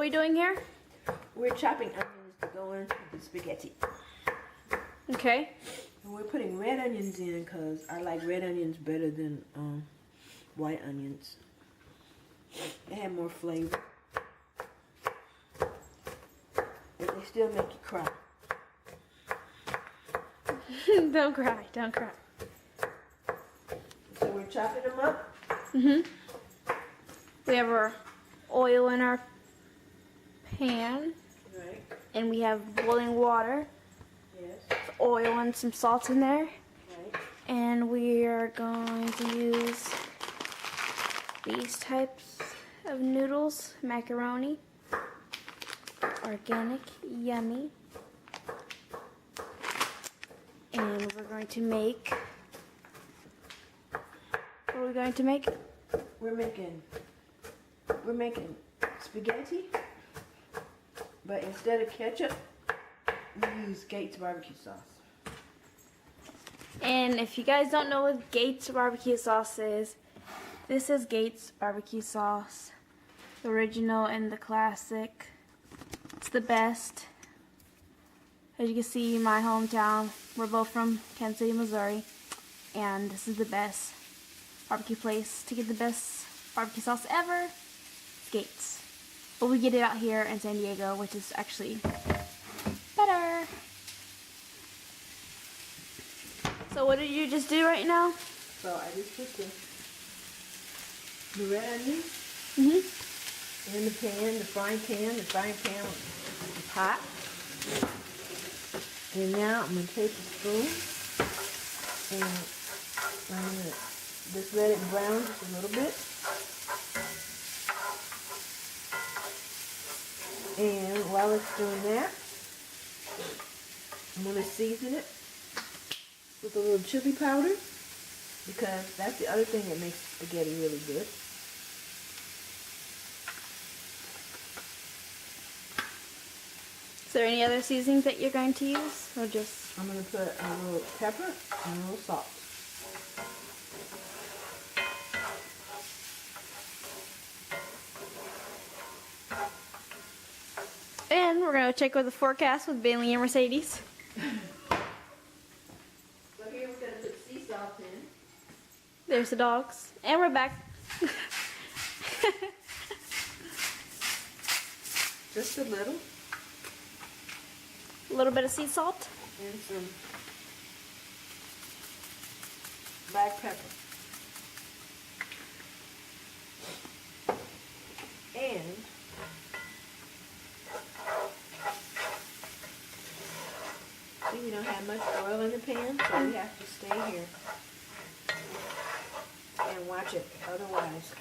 we doing here? We're chopping onions to go into the spaghetti. Okay. And we're putting red onions in because I like red onions better than white onions. They have more flavor. But they still make you cry. Don't cry, don't cry. So we're chopping them up. We have our oil in our pan. Right. And we have boiling water. Yes. Oil and some salt in there. Right. And we are going to use these types of noodles, macaroni, organic, yummy. And we're going to make, what are we going to make? We're making spaghetti, but instead of ketchup, we use Gates barbecue sauce. And if you guys don't know what Gates barbecue sauce is, this is Gates barbecue sauce. The original and the classic. It's the best. As you can see, my hometown, we're both from Kansas City, Missouri, and this is the best barbecue place to get the best barbecue sauce ever. Gates. But we get it out here in San Diego, which is actually better. So what did you just do right now? So I just put the red onions in the pan, the frying pan. The frying pan was hot. And now I'm going to take a spoon and I'm going to just let it brown just a little bit. And while it's doing that, I'm going to season it with a little chili powder because that's the other thing that makes spaghetti really good. Is there any other seasonings that you're going to use, or just? I'm going to put a little pepper and a little salt. And we're going to check with the forecast with Bailey and Mercedes. So here we're going to put sea salt in. There's the dogs. And we're back. Just a little. A little bit of sea salt. And some black pepper. And see, we don't have much oil in the pan, so we have to stay here and watch it. Otherwise,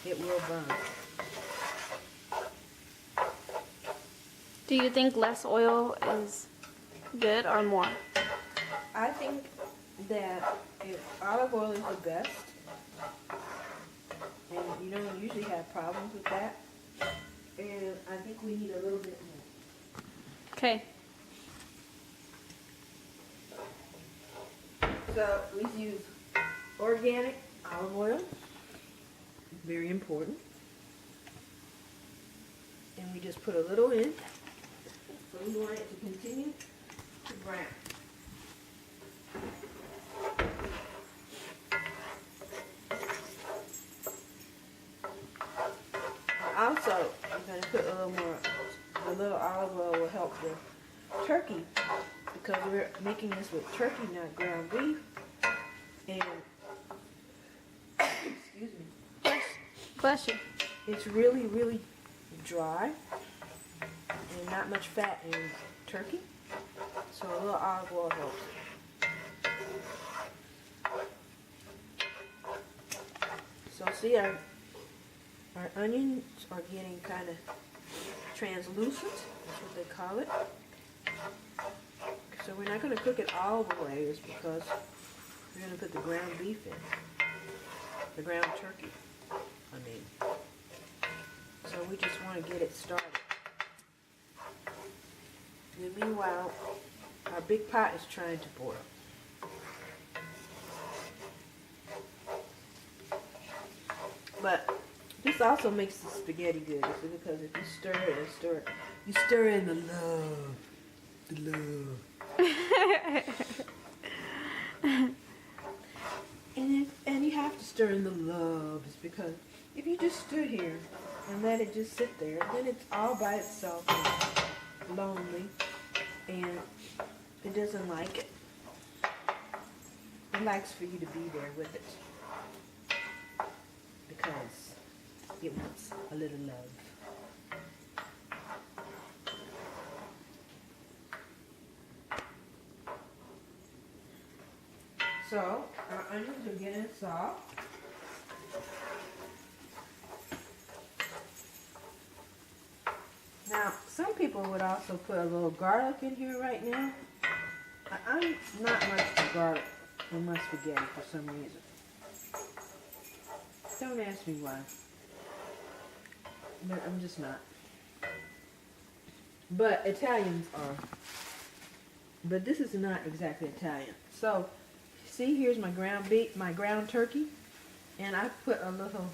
it will burn. Do you think less oil is good or more? I think that olive oil is the best, and you don't usually have problems with that, and I think we need a little bit more. Okay. So we use organic olive oil, very important, and we just put a little in, so we want it to continue to brown. Also, I'm going to put a little more, the little olive oil will help the turkey because we're making this with turkey, not ground beef. And, excuse me, Bless you. it's really, really dry and not much fat in turkey. So a little olive oil helps. So see, our onions are getting kind of translucent. That's what they call it. So we're not going to cook it all the way, is because we're going to put the ground beef in. The ground turkey, I mean. So we just want to get it started. And meanwhile, our big pot is trying to boil. But This also makes the spaghetti good, because if you stir it and stir it, you stir in the love. And you have to stir in the love, it's because if you just stood here and let it just sit there, then it's all by itself and lonely, and it doesn't like it. It likes for you to be there with it, because it wants a little love. So, our onions are getting soft. Now, some people would also put a little garlic in here right now. I'm not much for garlic in my spaghetti for some reason. Don't ask me why. But I'm just not. But Italians are. But this is not exactly Italian. So, see, here's my ground beef, my ground turkey, and I put a little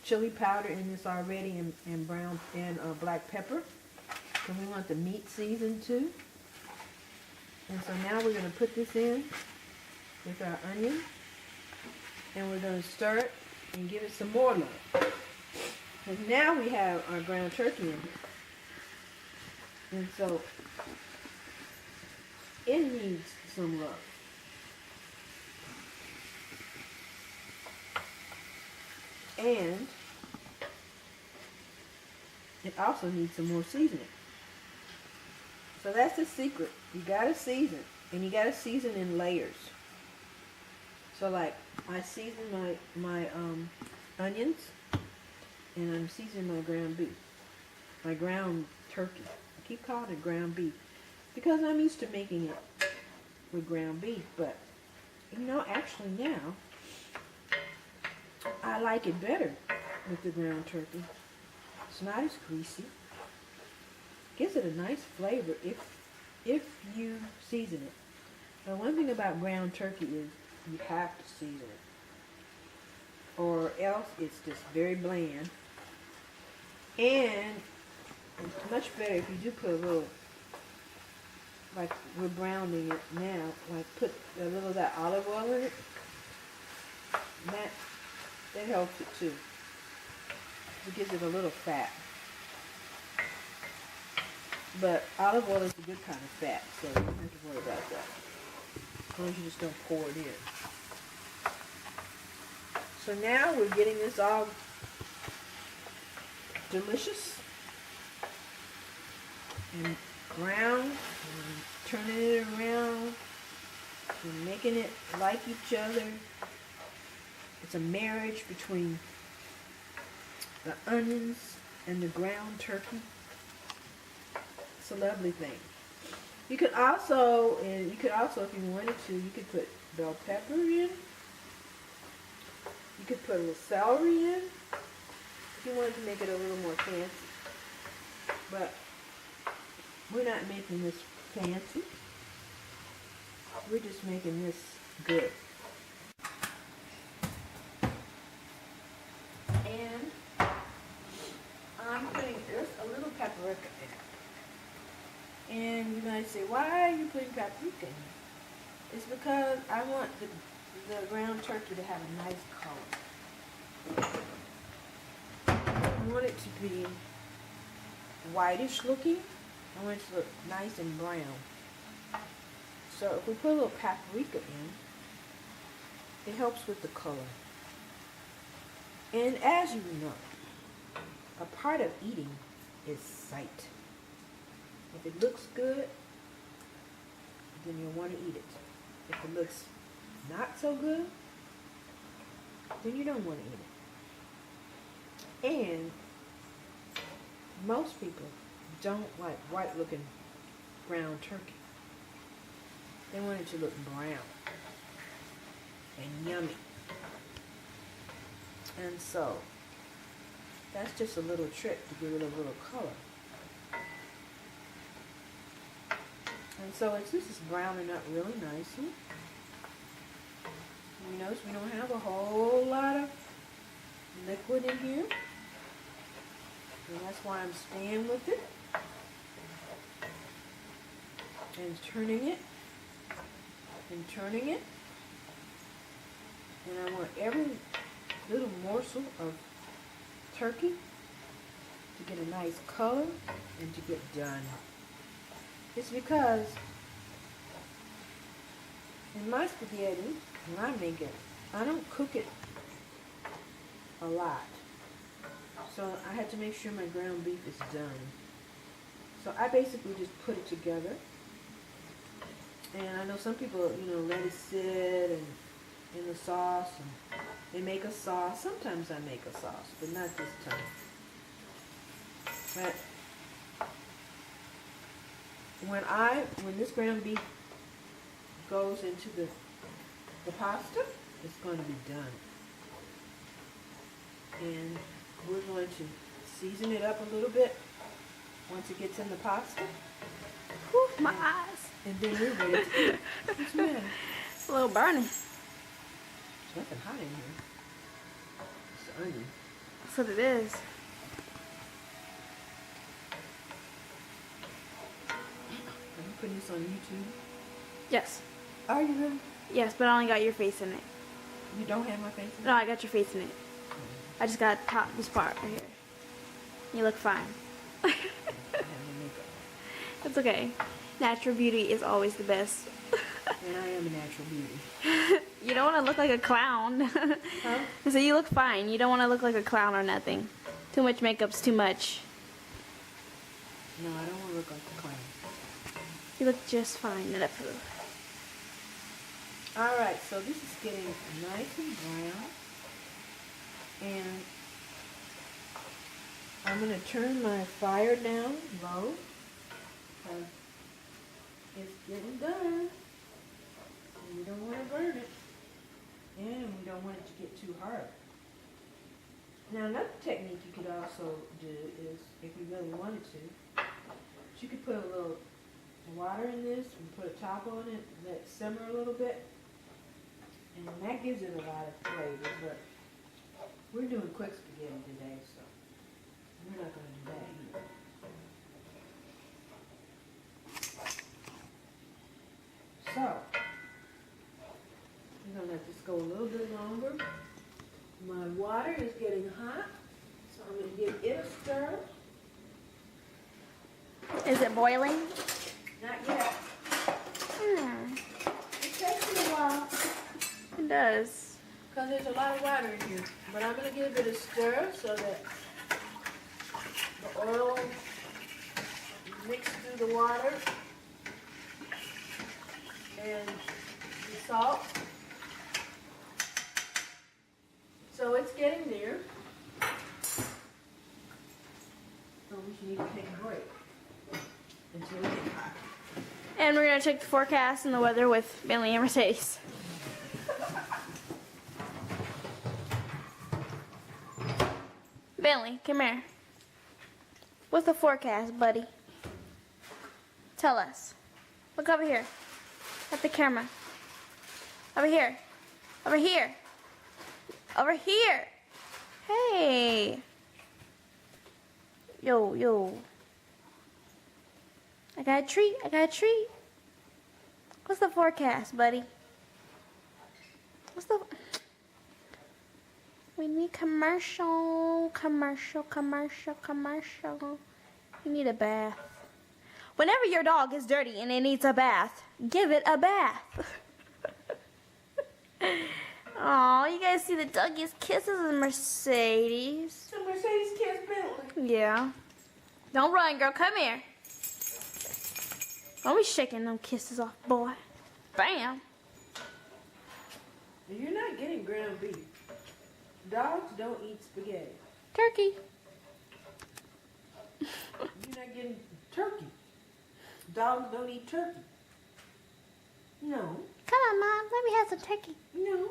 chili powder in this already, and brown and black pepper, because we want the meat seasoned too. And so now we're going to put this in with our onion, and we're going to stir it and give it some more love. And now we have our ground turkey in it, and so it needs some love. And it also needs some more seasoning. So that's the secret. You gotta season, and you gotta season in layers. So like, I season my onions, and I'm seasoning my ground beef, my ground turkey. I keep calling it ground beef because I'm used to making it with ground beef, but you know, actually now I like it better with the ground turkey. It's not as greasy. Gives it a nice flavor if you season it. Now, one thing about ground turkey is you have to season it, or else it's just very bland. And it's much better if you do put a little, like we're browning it now, like put a little of that olive oil in it. That helps it too. It gives it a little fat. But olive oil is a good kind of fat, so you don't have to worry about that. As long as you just don't pour it in. So now we're getting this all delicious and brown, and turning it around and making it like each other. It's a marriage between the onions and the ground turkey. It's a lovely thing. You could also, if you wanted to, you could put bell pepper in. You could put a little celery in if you wanted to make it a little more fancy. But we're not making this fancy. We're just making this good. And I'm putting just a little paprika in. And you might say, why are you putting paprika in? It's because I want the ground turkey to have a nice color. I want it to be whitish looking. I want it to look nice and brown. So if we put a little paprika in, it helps with the color. And as you know, a part of eating is sight. If it looks good, then you'll want to eat it. If it looks not so good, then you don't want to eat it. And most people don't like white looking ground turkey. They want it to look brown and yummy. And so that's just a little trick to give it a little color. And so this is browning up really nicely. You notice we don't have a whole lot of liquid in here. And that's why I'm staying with it. And turning it. And turning it. And I want every little morsel of turkey to get a nice color and to get done. It's because in my spaghetti, when I make it, I don't cook it a lot. So I had to make sure my ground beef is done. So I basically just put it together. And I know some people, let it sit and in the sauce, and they make a sauce. Sometimes I make a sauce, but not this time. But when this ground beef goes into the pasta, it's going to be done. And we're going to season it up a little bit once it gets in the pasta. Whew, my eyes. And then we're ready to eat. What's the matter? It's a little burning. It's nothing hot in here. It's the onion. That's what it is. Are you putting this on YouTube? Yes. Are you really? Yes, but I only got your face in it. You don't have my face in it? No, I got your face in it. I just got this part right here. You look fine. I have no makeup. It's okay. Natural beauty is always the best. And I am a natural beauty. You don't want to look like a clown. Huh? So you look fine. You don't want to look like a clown or nothing. Too much makeup's too much. No, I don't want to look like a clown. You look just fine. Alright, so this is getting nice and brown. And I'm going to turn my fire down low. It's getting done. And we don't want to burn it. And we don't want it to get too hard. Now another technique you could also do is, if you really wanted to, you could put a little water in this and put a top on it, let it simmer a little bit. And that gives it a lot of flavor, but we're doing quick spaghetti today, so we're not going to do that either. So, I'm going to let this go a little bit longer. My water is getting hot, so I'm going to give it a stir. Is it boiling? Not yet. It takes a while It does. because there's a lot of water in here. But I'm going to give it a stir so that the oil mixes through the water and the salt. So it's getting there. So we need to take a break until it gets hot. And we're going to check the forecast and the weather with Bentley and Mercedes. Bentley, come here. What's the forecast, buddy? Tell us. Look over here. At the camera. Over here. Over here. Over here. Hey. Yo, yo. I got a treat. I got a treat. What's the forecast, buddy? What's the... We need commercial. You need a bath. Whenever your dog is dirty and it needs a bath, give it a bath. Aw, you guys see the doggies kisses of Mercedes. So Mercedes kiss Bentley. Yeah. Don't run, girl. Come here. Don't be shaking them kisses off, boy. Bam. You're not getting ground beef. Dogs don't eat spaghetti. Turkey. You're not getting turkey. Dogs don't eat turkey. No. Come on, Mom. Let me have some turkey. No.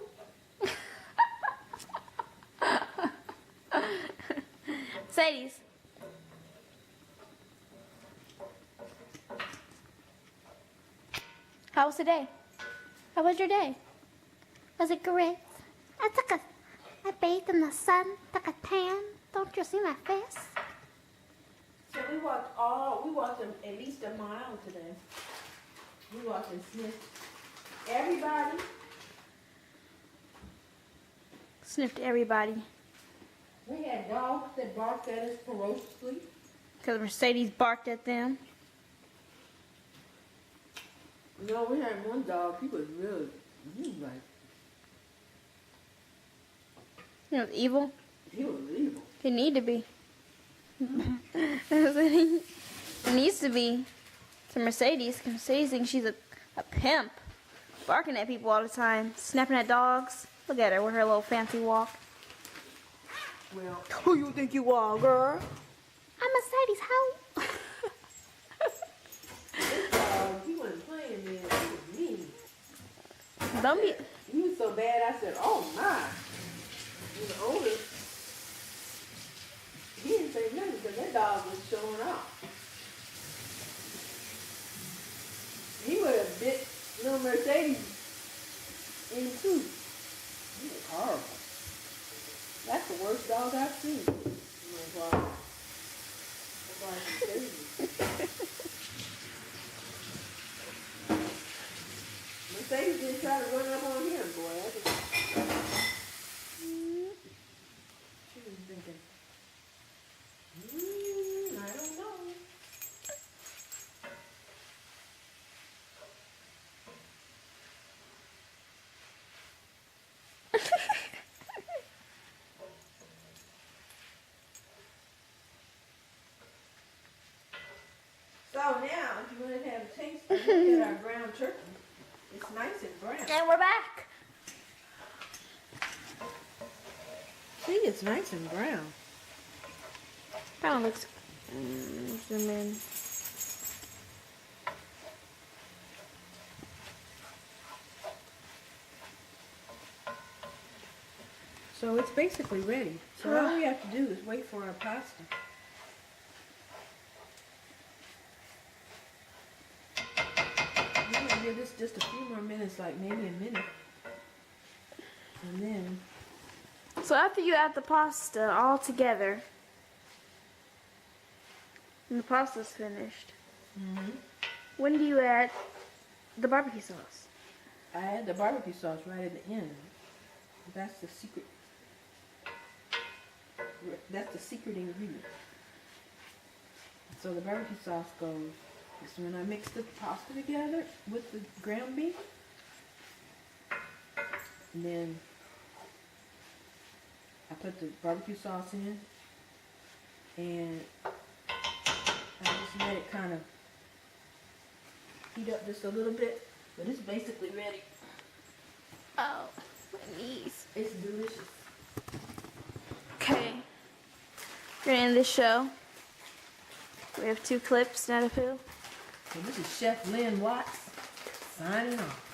Mercedes. How was today? How was your day? Was it great? I bathed in the sun, took a tan. Don't you see my face? we walked at least a mile today. We walked and sniffed everybody. Sniffed everybody. We had dogs that barked at us ferociously. Because Mercedes barked at them. No, we had one dog. He was like, He was evil. he was evil. He need to be. It needs to be to Mercedes. 'Cause Mercedes thinks she's a pimp. Barking at people all the time. Snapping at dogs. Look at her with her little fancy walk. Well, Who you think you are, girl? I'm Mercedes. How? this dog, he wasn't playing then. He was mean. Don't be. He was so bad, I said, oh my. The owner, he didn't say nothing because that dog was showing off. He would have bit little Mercedes in two. He was horrible. That's the worst dog I've seen. Oh my God. That's why he's crazy. Mercedes didn't try to run up on him, boy. She was thinking, I don't know. So now, if you want to have a taste, look at our ground turkey. It's nice and brown. And we're back. See, it's nice and brown. Kind of looks. Zoom in. So it's basically ready. So all we have to do is wait for our pasta. We're going to give this just a few more minutes, like maybe a minute. And then, So after you add the pasta all together, and the pasta's finished, when do you add the barbecue sauce? I add the barbecue sauce right at the end. That's the secret. That's the secret ingredient. So the barbecue sauce goes, is when I mix the pasta together with the ground beef. And then I put the barbecue sauce in. And I just let it kind of heat up just a little bit. But it's basically ready. Oh, my knees. It's delicious. Okay. We're gonna end this show. We have 2 clips, not a poo. So this is Chef Lynn Watts signing off.